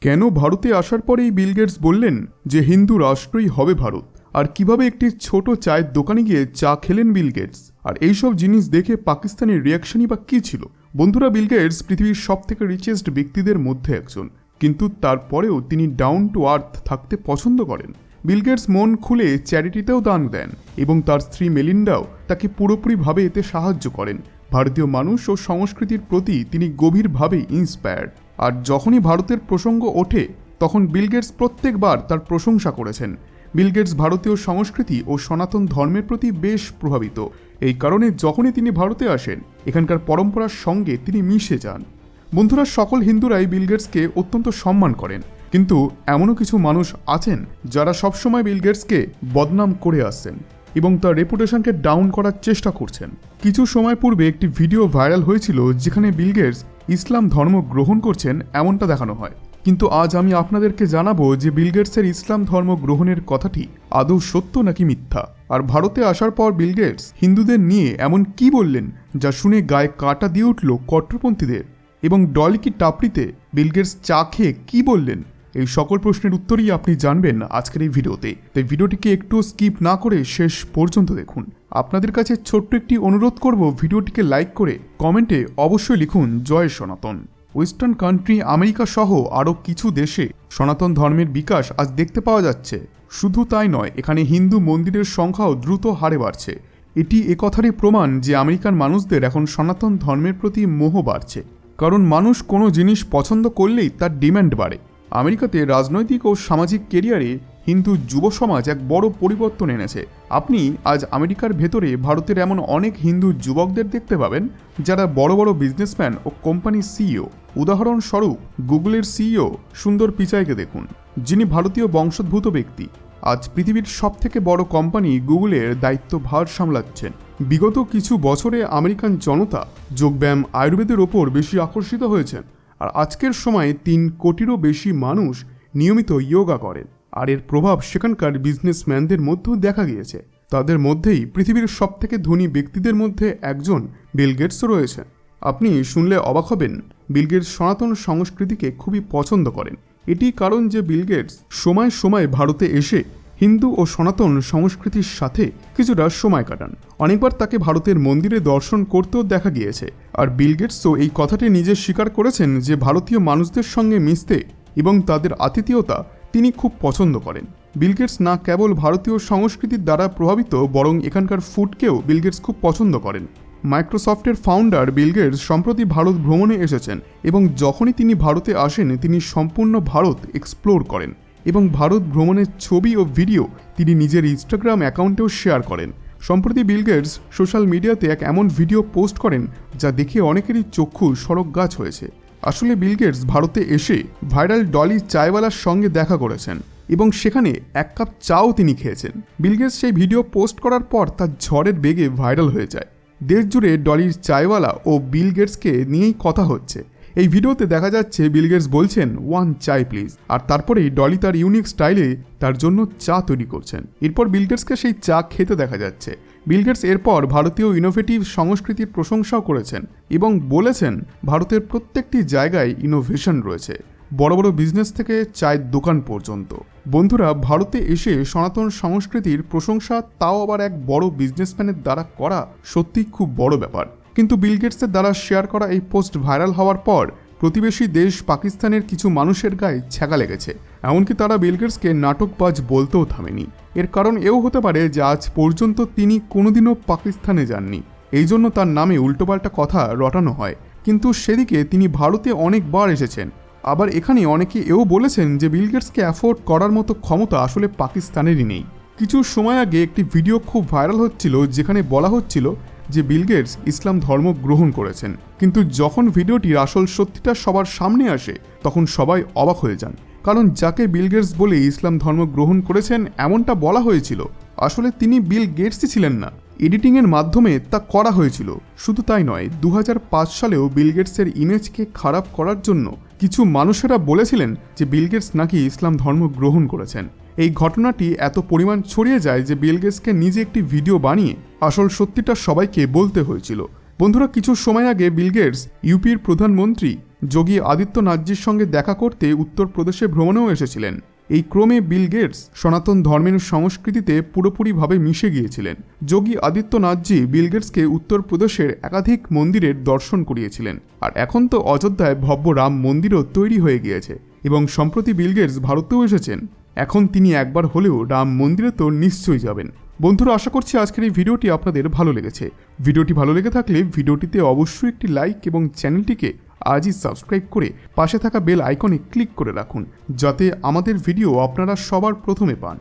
কেন ভারতে আসার পরেই বিল গেটস বললেন যে হিন্দু রাষ্ট্রই হবে ভারত, আর কিভাবে একটি ছোট চায়ের দোকানে গিয়ে চা খেলেন বিল গেটস, আর এইসব জিনিস দেখে পাকিস্তানের রিয়াকশনই বা কী ছিল। বন্ধুরা, বিল গেটস পৃথিবীর সবথেকে রিচেস্ট ব্যক্তিদের মধ্যে একজন, কিন্তু তারপরেও তিনি ডাউন টু আর্থ থাকতে পছন্দ করেন। বিল গেটস মন খুলে চ্যারিটিতেও দান দেন এবং তার স্ত্রী মেলিন্ডাও তাকে পুরোপুরিভাবে এতে সাহায্য করেন। ভারতীয় মানুষ ও সংস্কৃতির প্রতি তিনি গভীরভাবে ইন্সপায়ার্ড, আর যখনই ভারতের প্রসঙ্গ ওঠে তখন বিল গেটস প্রত্যেকবার তার প্রশংসা করেছেন। বিল গেটস ভারতীয় সংস্কৃতি ও সনাতন ধর্মের প্রতি বেশ প্রভাবিত। এই কারণে যখনই তিনি ভারতে আসেন এখানকার পরম্পরার সঙ্গে তিনি মিশে যান। বন্ধুরা, সকল হিন্দুরাই বিল গেটসকে অত্যন্ত সম্মান করেন, কিন্তু এমনও কিছু মানুষ আছেন যারা সবসময় বিল গেটসকে বদনাম করে আসছেন এবং তার রেপুটেশনকে ডাউন করার চেষ্টা করছেন। কিছু সময় পূর্বে একটি ভিডিও ভাইরাল হয়েছিল যেখানে বিল গেটস ইসলাম ধর্ম গ্রহণ করছেন এমনটা দেখানো হয়, কিন্তু আজ আমি আপনাদেরকে জানাবো যে বিল গেটসের ইসলাম ধর্ম গ্রহণের কথাটি আদৌ সত্য নাকি মিথ্যা। আর ভারতে আসার পর বিল গেটস হিন্দুদের নিয়ে এমন কি বললেন যা শুনে গায়ে কাঁটা দিয়ে উঠল কট্টরপন্থীদের, এবং ডলি কি টাপড়িতে বিল গেটস চা খেয়ে কি বললেন, এই সকল প্রশ্নের উত্তরই আপনি জানবেন আজকের এই ভিডিওতে। তাই ভিডিওটিকে একটু স্কিপ না করে শেষ পর্যন্ত দেখুন। আপনাদের কাছে ছোট্ট একটি অনুরোধ করব, ভিডিওটিকে লাইক করে কমেন্টে অবশ্যই লিখুন জয় সনাতন। ওয়েস্টার্ন কান্ট্রি আমেরিকা সহ আরও কিছু দেশে সনাতন ধর্মের বিকাশ আজ দেখতে পাওয়া যাচ্ছে। শুধু তাই নয়, এখানে হিন্দু মন্দিরের সংখ্যাও দ্রুত হারে বাড়ছে। এটি একথারই প্রমাণ যে আমেরিকান মানুষদের এখন সনাতন ধর্মের প্রতি মোহ বাড়ছে, কারণ মানুষ কোনো জিনিস পছন্দ করলেই তার ডিম্যান্ড বাড়ে। আমেরিকাতে রাজনৈতিক ও সামাজিক কেরিয়ারে হিন্দু যুব সমাজ এক বড় পরিবর্তন এনেছে। আপনি আজ আমেরিকার ভেতরে ভারতের এমন অনেক হিন্দু যুবকদের দেখতে পাবেন যারা বড় বড় বিজনেসম্যান ও কোম্পানির সিইও। উদাহরণস্বরূপ গুগলের সিইও সুন্দর পিচাইকে দেখুন, যিনি ভারতীয় বংশোদ্ভূত ব্যক্তি। আজ পৃথিবীর সবথেকে বড় কোম্পানি গুগলের দায়িত্বভার সামলাচ্ছেন। বিগত কিছু বছরে আমেরিকান জনতা যোগব্যায়াম আয়ুর্বেদের ওপর বেশি আকর্ষিত হয়েছেন, আর আজকের সময়ে 3 কোটিরও বেশি মানুষ নিয়মিত যোগা করেন। আর এর প্রভাব সেখানকার বিজনেসম্যানদের মধ্যেও দেখা গিয়েছে। তাদের মধ্যেই পৃথিবীর সবথেকে ধনী ব্যক্তিদের মধ্যে একজন বিল গেটসও রয়েছেন। আপনি শুনলে অবাক হবেন, বিল গেটস সনাতন সংস্কৃতিকে খুবই পছন্দ করেন। এটি কারণ যে বিল গেটস সময় সময় ভারতে এসে হিন্দু ও সনাতন সংস্কৃতির সাথে কিছুটা সময় কাটান। অনেকবার তাকে ভারতের মন্দিরে দর্শন করতেও দেখা গিয়েছে। আর বিল গেটসও এই কথাটি নিজে স্বীকার করেছেন যে ভারতীয় মানুষদের সঙ্গে মিশতে এবং তাদের আতিথেয়তা তিনি খুব পছন্দ করেন। বিল গেটস না কেবল ভারতীয় সংস্কৃতির দ্বারা প্রভাবিত, বরং এখানকার ফুডকেও বিল গেটস খুব পছন্দ করেন। মাইক্রোসফটের ফাউন্ডার বিল গেটস সম্প্রতি ভারত ভ্রমণে এসেছেন, এবং যখনই তিনি ভারতে আসেন তিনি সম্পূর্ণ ভারত এক্সপ্লোর করেন, এবং ভারত ভ্রমণের ছবি ও ভিডিও তিনি নিজের ইনস্টাগ্রাম অ্যাকাউন্টেও শেয়ার করেন। সম্প্রতি বিল গেটস সোশ্যাল মিডিয়াতে এক এমন ভিডিও পোস্ট করেন যা দেখে অনেকেরই চক্ষু সড়ক গাছ হয়েছে। আসলে বিল গেটস ভারতে এসে ভাইরাল ডলি চায়ওয়ালার সঙ্গে দেখা করেছেন এবং সেখানে 1 কাপ চাও তিনি খেয়েছেন। বিল গেটস সেই ভিডিও পোস্ট করার পর তার ঝড়ের বেগে ভাইরাল হয়ে যায়। দেশ জুড়ে ডলির চায়ওয়ালা ও বিল গেটসকে নিয়েই কথা হচ্ছে। এই ভিডিওতে দেখা যাচ্ছে বিল গেটস বলছেন 1 চাই প্লিজ, আর তারপরেই ডলি তার ইউনিক স্টাইলে তার জন্য চা তৈরি করছেন। এরপর বিল গেটসকে সেই চা খেতে দেখা যাচ্ছে। বিল গেটস এরপর ভারতীয় ইনোভেটিভ সংস্কৃতির প্রশংসাও করেছেন এবং বলেছেন ভারতের প্রত্যেকটি জায়গায় ইনোভেশন রয়েছে, বড় বড় বিজনেস থেকে চায়ের দোকান পর্যন্ত। বন্ধুরা, ভারতে এসে সনাতন সংস্কৃতির প্রশংসা, তাও আবার এক বড় বিজনেসম্যানের দ্বারা করা, সত্যি খুব বড় ব্যাপার। কিন্তু বিল গেটসের দ্বারা শেয়ার করা এই পোস্ট ভাইরাল হওয়ার পর প্রতিবেশী দেশ পাকিস্তানের কিছু মানুষের গায়ে ছ্যাঁকা লেগেছে। এমনকি তারা বিল গেটসকে নাটকবাজ বলতেও থামেনি। এর কারণ এও হতে পারে যে আজ পর্যন্ত তিনি কোনোদিনও পাকিস্তানে যাননি, এই জন্য তার নামে উল্টোপাল্টা কথা রটানো হয়। কিন্তু সেদিকে তিনি ভারতে অনেকবার এসেছেন। আবার এখানে অনেকে এও বলেছেন যে বিল গেটসকে অ্যাফোর্ড করার মতো ক্ষমতা আসলে পাকিস্তানেরই নেই। কিছু সময় আগে একটি ভিডিও খুব ভাইরাল হচ্ছিল যেখানে বলা হচ্ছিল যে বিল গেটস ইসলাম ধর্ম গ্রহণ করেছেন, কিন্তু যখন ভিডিওটির আসল সত্যিটা সবার সামনে আসে তখন সবাই অবাক হয়ে যান, কারণ যাকে বিল গেটস বলে ইসলাম ধর্ম গ্রহণ করেছেন এমনটা বলা হয়েছিল, আসলে তিনি বিল গেটসই ছিলেন না। এডিটিংয়ের মাধ্যমে তা করা হয়েছিল। শুধু তাই নয়, 2005 সালেও বিল গেটসের ইমেজকে খারাপ করার জন্য কিছু মানুষেরা বলেছিলেন যে বিল গেটস নাকি ইসলাম ধর্ম গ্রহণ করেছেন। এই ঘটনাটি এত পরিমাণ ছড়িয়ে যায় যে বিল গেটসকে নিজে একটি ভিডিও বানিয়ে আসল সত্যিটা সবাইকে বলতে হয়েছিল। বন্ধুরা, কিছু সময় আগে বিল গেটস ইউপির প্রধানমন্ত্রী যোগী আদিত্যনাথজির সঙ্গে দেখা করতে উত্তরপ্রদেশে ভ্রমণেও এসেছিলেন। এই ক্রমে বিল গেটস সনাতন ধর্মের সংস্কৃতিতে পুরোপুরিভাবে মিশে গিয়েছিলেন। যোগী আদিত্যনাথজি বিল গেটসকে উত্তরপ্রদেশের একাধিক মন্দিরের দর্শন করিয়েছিলেন। আর এখন তো অযোধ্যায় ভব্য রাম মন্দিরও তৈরি হয়ে গিয়েছে এবং সম্প্রতি বিল গেটস ভারতেও এসেছেন। এখন তিনি একবার হলেও রাম মন্দিরে তো নিশ্চয়ই যাবেন। বন্ধুরা, আশা করছি আজকের এই ভিডিওটি আপনাদের ভালো লেগেছে। ভিডিওটি ভালো লেগে থাকলে ভিডিওটিতে অবশ্যই একটি লাইক এবং চ্যানেলটিকে আজই সাবস্ক্রাইব করে পাশে থাকা বেল আইকনে ক্লিক করে রাখুন, যাতে আমাদের ভিডিও আপনারা সবার প্রথমে পান।